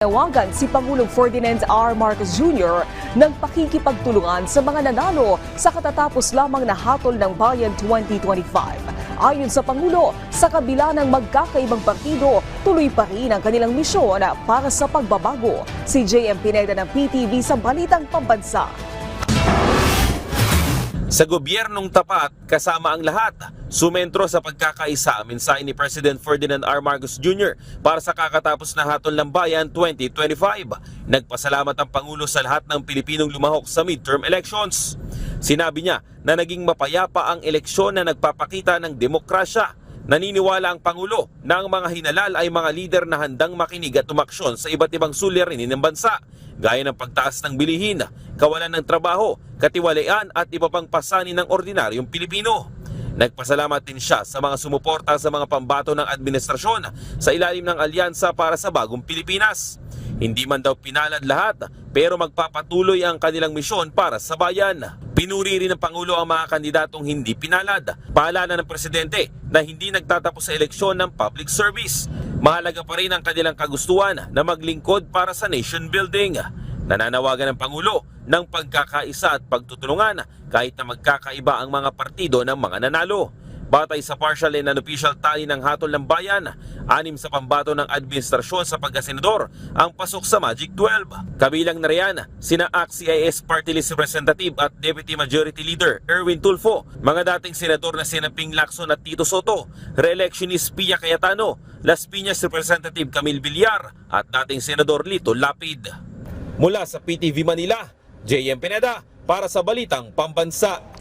Nawagan si Pangulong Ferdinand R. Marcos Jr. ng pakikipagtulungan sa mga nanalo sa katatapos lamang na Hatol ng Bayan 2025. Ayon sa Pangulo, sa kabila ng magkakaibang partido, tuloy pa rin ang kanilang misyon para sa pagbabago. Si J.M. Pineda ng PTV sa Balitang Pambansa. Sa gobyernong tapat, kasama ang lahat, sumentro sa pagkakaisa mensahe ni President Ferdinand R. Marcos Jr. para sa kakatapos na Hatol ng Bayan 2025. Nagpasalamat ang Pangulo sa lahat ng Pilipinong lumahok sa midterm elections. Sinabi niya na naging mapayapa ang eleksyon na nagpapakita ng demokrasya. Naniniwala ang Pangulo na ang mga hinalal ay mga lider na handang makinig at umaksyon sa iba't ibang suliranin ng bansa, gaya ng pagtaas ng bilihin, kawalan ng trabaho, katiwalian at iba pang pasanin ng ordinaryong Pilipino. Nagpasalamat din siya sa mga sumuporta sa mga pambato ng administrasyon sa ilalim ng Alyansa para sa Bagong Pilipinas. Hindi man daw pinalad lahat, pero magpapatuloy ang kanilang misyon para sa bayan. Pinuri rin ng Pangulo ang mga kandidatong hindi pinalad. Paalala ng Presidente na hindi nagtatapos sa eleksyon ng public service. Mahalaga pa rin ang kanilang kagustuhan na maglingkod para sa nation building. Nananawagan ng Pangulo ng pagkakaisa at pagtutulungan kahit na magkakaiba ang mga partido ng mga nanalo. Batay sa partial and unofficial tally ng Hatol ng Bayan, 6 sa pambato ng administrasyon sa pagkasenador ang pasok sa Magic 12. Kabilang na riyan sina ACT-CIS Party List Representative at Deputy Majority Leader Erwin Tulfo, mga dating senador na sina Ping Lacson at Tito Soto, re-electionist Pia Cayetano, Las Piñas Representative Camille Villar at dating senador Lito Lapid. Mula sa PTV Manila, J.M. Pineda para sa Balitang Pambansa.